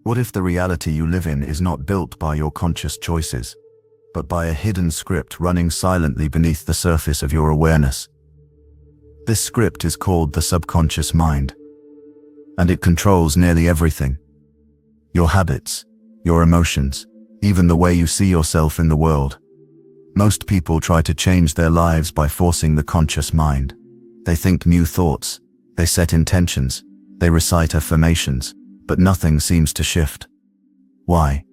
What if the reality you live in is not built by your conscious choices, but by a hidden script running silently beneath the surface of your awareness? This script is called the subconscious mind, and it controls nearly everything. Your habits, your emotions, even the way you see yourself in the world. Most people try to change their lives by forcing the conscious mind. They think new thoughts, they set intentions, they recite affirmations, but nothing seems to shift. Why?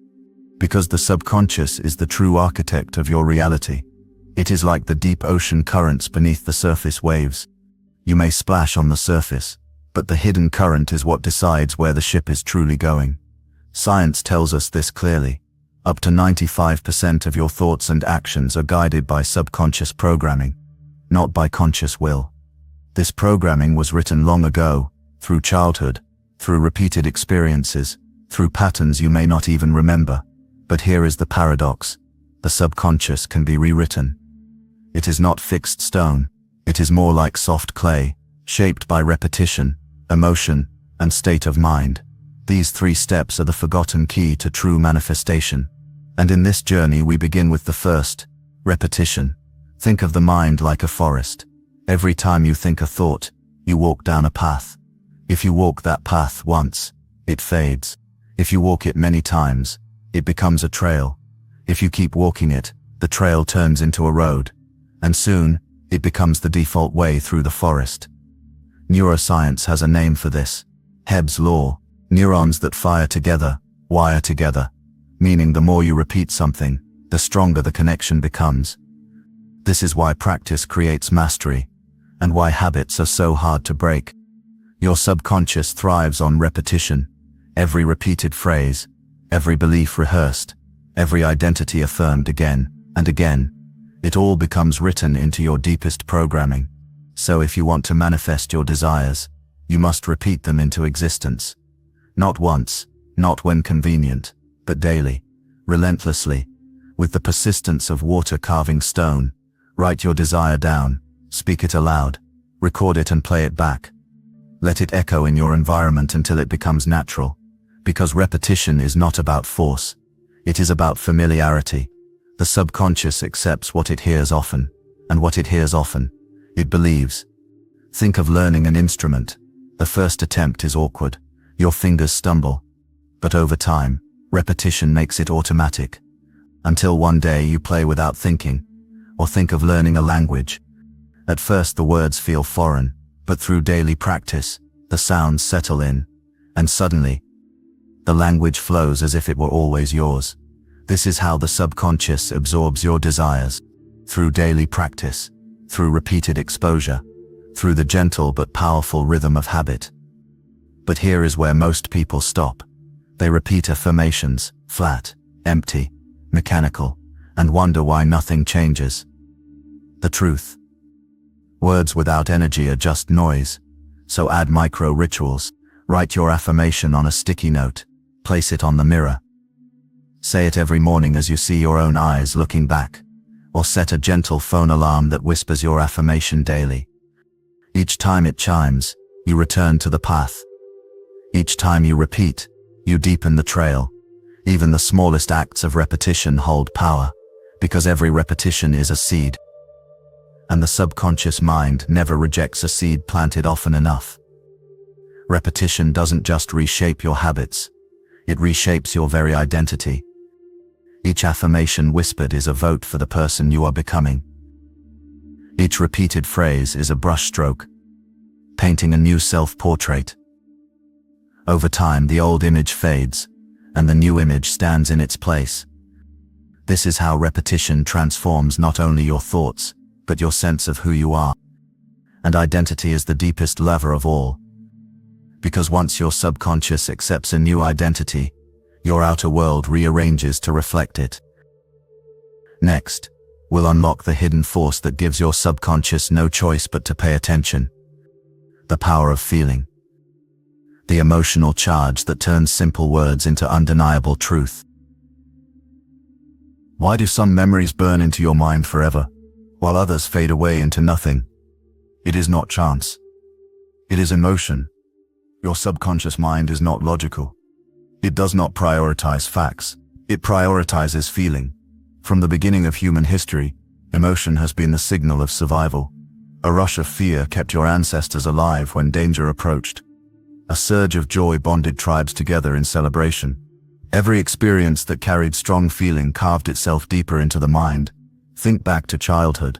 Because the subconscious is the true architect of your reality. It is like the deep ocean currents beneath the surface waves. You may splash on the surface, but the hidden current is what decides where the ship is truly going. Science tells us this clearly. Up to 95% of your thoughts and actions are guided by subconscious programming, not by conscious will. This programming was written long ago, through childhood, through repeated experiences, through patterns you may not even remember. But here is the paradox. The subconscious can be rewritten. It is not fixed stone. It is more like soft clay, shaped by repetition, emotion, and state of mind. These 3 steps are the forgotten key to true manifestation. And in this journey we begin with the first, repetition. Think of the mind like a forest. Every time you think a thought, you walk down a path. If you walk that path once, it fades. If you walk it many times, it becomes a trail. If you keep walking it, the trail turns into a road. And soon, it becomes the default way through the forest. Neuroscience has a name for this. Hebb's law. Neurons that fire together, wire together. Meaning the more you repeat something, the stronger the connection becomes. This is why practice creates mastery, and why habits are so hard to break. Your subconscious thrives on repetition. Every repeated phrase, every belief rehearsed, every identity affirmed again and again. It all becomes written into your deepest programming. So if you want to manifest your desires, you must repeat them into existence. Not once, not when convenient, but daily, relentlessly, with the persistence of water carving stone. Write your desire down, speak it aloud, record it and play it back. Let it echo in your environment until it becomes natural. Because repetition is not about force, it is about familiarity. The subconscious accepts what it hears often, and what it hears often, it believes. Think of learning an instrument. The first attempt is awkward, your fingers stumble. But over time, repetition makes it automatic. Until one day you play without thinking. Or think of learning a language. At first the words feel foreign, but through daily practice, the sounds settle in. And suddenly, the language flows as if it were always yours. This is how the subconscious absorbs your desires. Through daily practice, through repeated exposure, through the gentle but powerful rhythm of habit. But here is where most people stop. They repeat affirmations, flat, empty, mechanical, and wonder why nothing changes. The truth. Words without energy are just noise. So add micro rituals. Write your affirmation on a sticky note. Place it on the mirror. Say it every morning as you see your own eyes looking back. Or set a gentle phone alarm that whispers your affirmation daily. Each time it chimes, you return to the path. Each time you repeat, you deepen the trail. Even the smallest acts of repetition hold power, because every repetition is a seed. And the subconscious mind never rejects a seed planted often enough. Repetition doesn't just reshape your habits, it reshapes your very identity. Each affirmation whispered is a vote for the person you are becoming. Each repeated phrase is a brushstroke, painting a new self-portrait. Over time, the old image fades, and the new image stands in its place. This is how repetition transforms not only your thoughts, but your sense of who you are. And identity is the deepest lever of all. Because once your subconscious accepts a new identity, your outer world rearranges to reflect it. Next, we'll unlock the hidden force that gives your subconscious no choice but to pay attention. The power of feeling. The emotional charge that turns simple words into undeniable truth. Why do some memories burn into your mind forever, while others fade away into nothing? It is not chance. It is emotion. Your subconscious mind is not logical. It does not prioritize facts. It prioritizes feeling. From the beginning of human history, emotion has been the signal of survival. A rush of fear kept your ancestors alive when danger approached. A surge of joy bonded tribes together in celebration. Every experience that carried strong feeling carved itself deeper into the mind. Think back to childhood.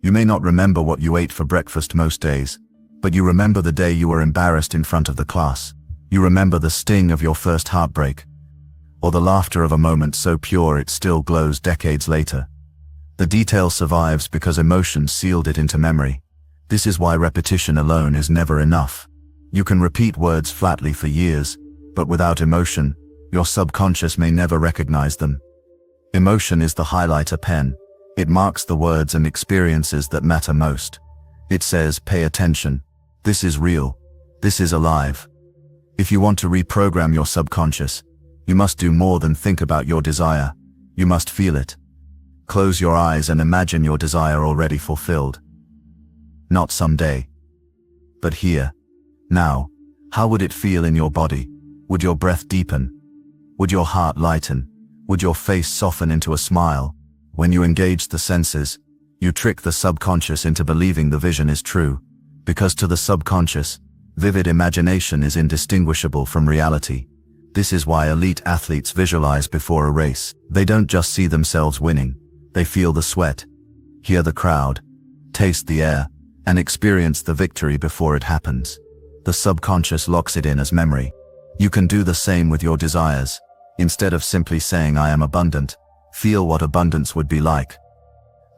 You may not remember what you ate for breakfast most days, but you remember the day you were embarrassed in front of the class. You remember the sting of your first heartbreak, or the laughter of a moment so pure it still glows decades later. The detail survives because emotion sealed it into memory. This is why repetition alone is never enough. You can repeat words flatly for years, but without emotion, your subconscious may never recognize them. Emotion is the highlighter pen. It marks the words and experiences that matter most. It says, pay attention. This is real. This is alive. If you want to reprogram your subconscious, you must do more than think about your desire. You must feel it. Close your eyes and imagine your desire already fulfilled. Not someday, but here, now. How would it feel in your body? Would your breath deepen? Would your heart lighten? Would your face soften into a smile? When you engage the senses, you trick the subconscious into believing the vision is true, because to the subconscious, vivid imagination is indistinguishable from reality. This is why elite athletes visualize before a race. They don't just see themselves winning. They feel the sweat, hear the crowd, taste the air, and experience the victory before it happens. The subconscious locks it in as memory. You can do the same with your desires. Instead of simply saying I am abundant, feel what abundance would be like.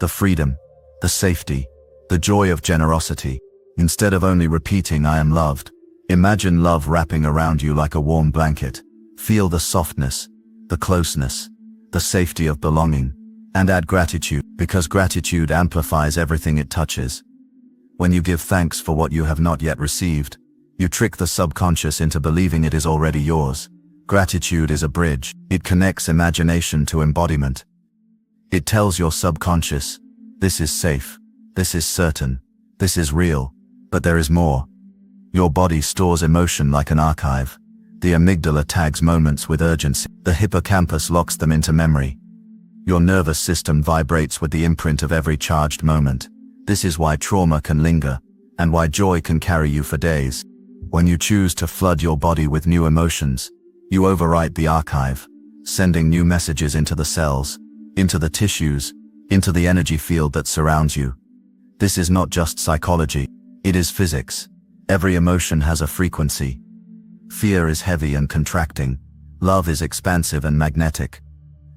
The freedom, the safety, the joy of generosity. Instead of only repeating I am loved, imagine love wrapping around you like a warm blanket. Feel the softness, the closeness, the safety of belonging, and add gratitude, because gratitude amplifies everything it touches. When you give thanks for what you have not yet received, you trick the subconscious into believing it is already yours. Gratitude is a bridge. It connects imagination to embodiment. It tells your subconscious, this is safe, this is certain, this is real, but there is more. Your body stores emotion like an archive. The amygdala tags moments with urgency. The hippocampus locks them into memory. Your nervous system vibrates with the imprint of every charged moment. This is why trauma can linger, and why joy can carry you for days. When you choose to flood your body with new emotions, you overwrite the archive, sending new messages into the cells, into the tissues, into the energy field that surrounds you. This is not just psychology, it is physics. Every emotion has a frequency. Fear is heavy and contracting. Love is expansive and magnetic.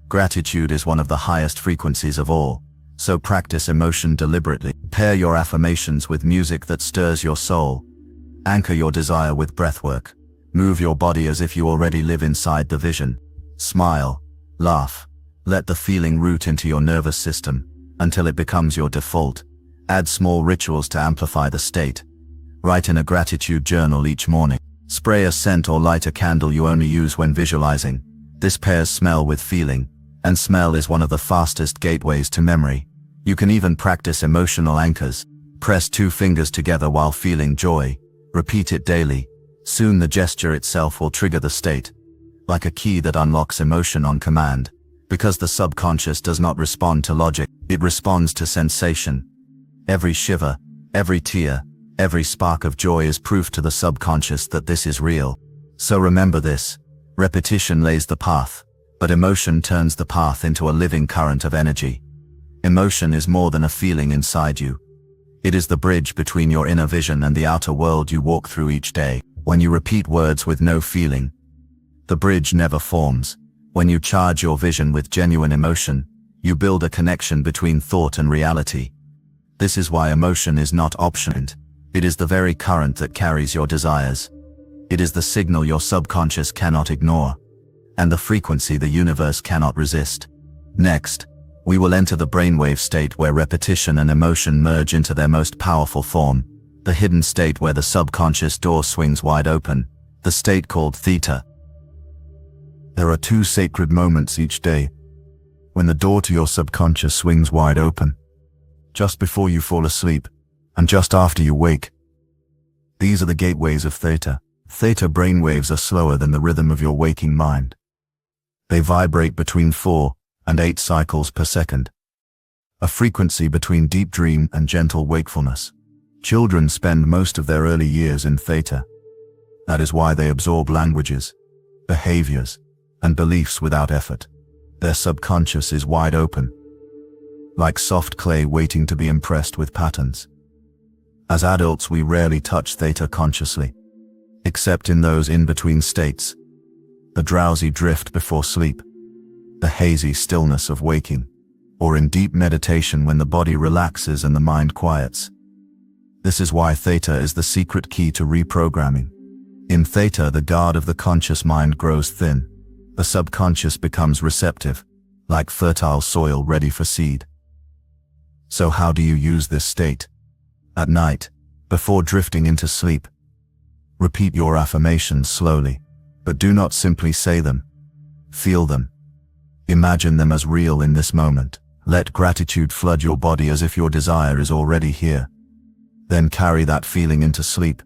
Gratitude is one of the highest frequencies of all. So practice emotion deliberately. Pair your affirmations with music that stirs your soul. Anchor your desire with breathwork. Move your body as if you already live inside the vision. Smile. Laugh. Let the feeling root into your nervous system until it becomes your default. Add small rituals to amplify the state. Write in a gratitude journal each morning. Spray a scent or light a candle you only use when visualizing. This pairs smell with feeling, and smell is one of the fastest gateways to memory. You can even practice emotional anchors. Press 2 fingers together while feeling joy. Repeat it daily. Soon the gesture itself will trigger the state, like a key that unlocks emotion on command. Because the subconscious does not respond to logic, it responds to sensation. Every shiver, every tear, every spark of joy is proof to the subconscious that this is real. So remember this. Repetition lays the path, but emotion turns the path into a living current of energy. Emotion is more than a feeling inside you. It is the bridge between your inner vision and the outer world you walk through each day. When you repeat words with no feeling, the bridge never forms. When you charge your vision with genuine emotion, you build a connection between thought and reality. This is why emotion is not optional. It is the very current that carries your desires. It is the signal your subconscious cannot ignore, and the frequency the universe cannot resist. Next, we will enter the brainwave state where repetition and emotion merge into their most powerful form, the hidden state where the subconscious door swings wide open, the state called theta. There are 2 sacred moments each day when the door to your subconscious swings wide open, just before you fall asleep and just after you wake. These are the gateways of theta. Theta brainwaves are slower than the rhythm of your waking mind. They vibrate between 4 and 8 cycles per second, a frequency between deep dream and gentle wakefulness. Children spend most of their early years in theta. That is why they absorb languages, behaviors, and beliefs without effort. Their subconscious is wide open, like soft clay waiting to be impressed with patterns. As adults, we rarely touch theta consciously, except in those in-between states, the drowsy drift before sleep, the hazy stillness of waking, or in deep meditation when the body relaxes and the mind quiets. This is why theta is the secret key to reprogramming. In theta, the guard of the conscious mind grows thin. The subconscious becomes receptive, like fertile soil ready for seed. So how do you use this state? At night, before drifting into sleep, repeat your affirmations slowly, but do not simply say them. Feel them. Imagine them as real in this moment. Let gratitude flood your body as if your desire is already here. Then carry that feeling into sleep,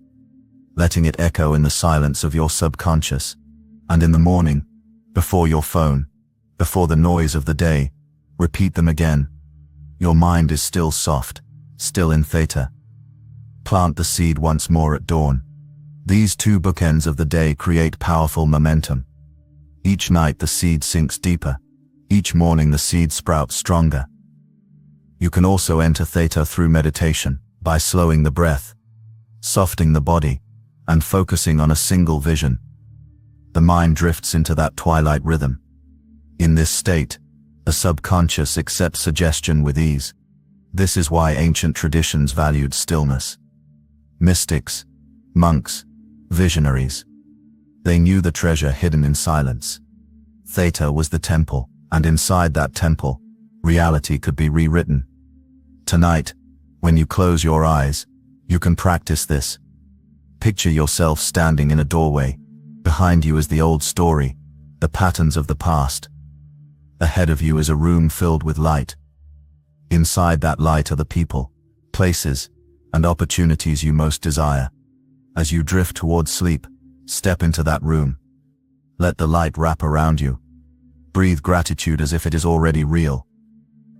letting it echo in the silence of your subconscious. And in the morning, before your phone, before the noise of the day, repeat them again. Your mind is still soft, still in theta. Plant the seed once more at dawn. These 2 bookends of the day create powerful momentum. Each night the seed sinks deeper. Each morning the seed sprouts stronger. You can also enter theta through meditation, by slowing the breath, softening the body, and focusing on a single vision. The mind drifts into that twilight rhythm. In this state, the subconscious accepts suggestion with ease. This is why ancient traditions valued stillness. Mystics, monks, visionaries, they knew the treasure hidden in silence. Theta was the temple, and inside that temple, reality could be rewritten. Tonight, when you close your eyes, you can practice this. Picture yourself standing in a doorway. Behind you is the old story, the patterns of the past. Ahead of you is a room filled with light. Inside that light are the people, places, and opportunities you most desire. As you drift towards sleep, step into that room. Let the light wrap around you. Breathe gratitude as if it is already real.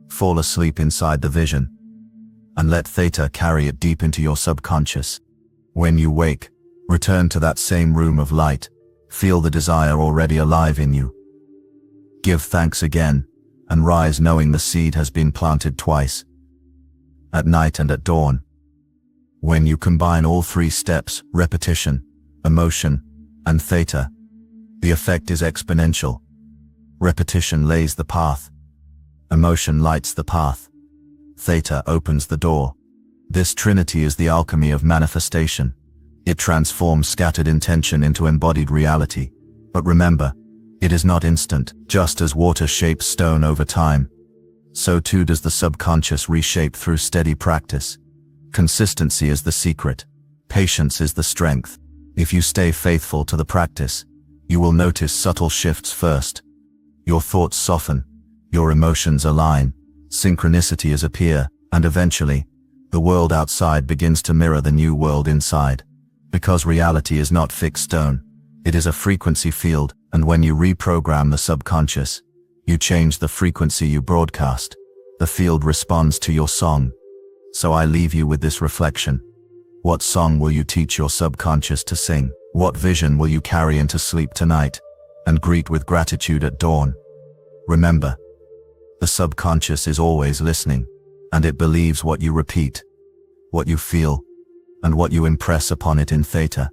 Fall asleep inside the vision, and let theta carry it deep into your subconscious. When you wake, return to that same room of light. Feel the desire already alive in you. Give thanks again, and rise knowing the seed has been planted twice, at night and at dawn. When you combine all 3 steps, repetition, emotion, and theta, the effect is exponential. Repetition lays the path. Emotion lights the path. Theta opens the door. This trinity is the alchemy of manifestation. It transforms scattered intention into embodied reality. But remember, it is not instant. Just as water shapes stone over time, so too does the subconscious reshape through steady practice. Consistency is the secret. Patience is the strength. If you stay faithful to the practice, you will notice subtle shifts first. Your thoughts soften, your emotions align, synchronicities appear, and eventually, the world outside begins to mirror the new world inside. Because reality is not fixed stone, it is a frequency field, and when you reprogram the subconscious, you change the frequency you broadcast. The field responds to your song. So I leave you with this reflection. What song will you teach your subconscious to sing? What vision will you carry into sleep tonight and greet with gratitude at dawn? Remember, the subconscious is always listening, and it believes what you repeat, what you feel, and what you impress upon it in theta.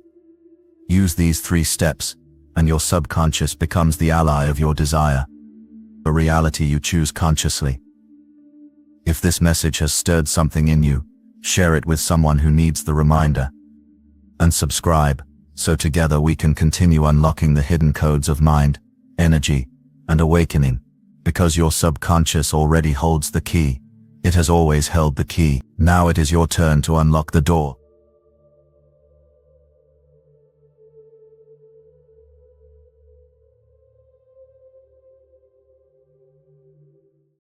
Use these 3 steps, and your subconscious becomes the ally of your desire, a reality you choose consciously. If this message has stirred something in you, share it with someone who needs the reminder. And subscribe, so together we can continue unlocking the hidden codes of mind, energy, and awakening. Because your subconscious already holds the key. It has always held the key. Now it is your turn to unlock the door.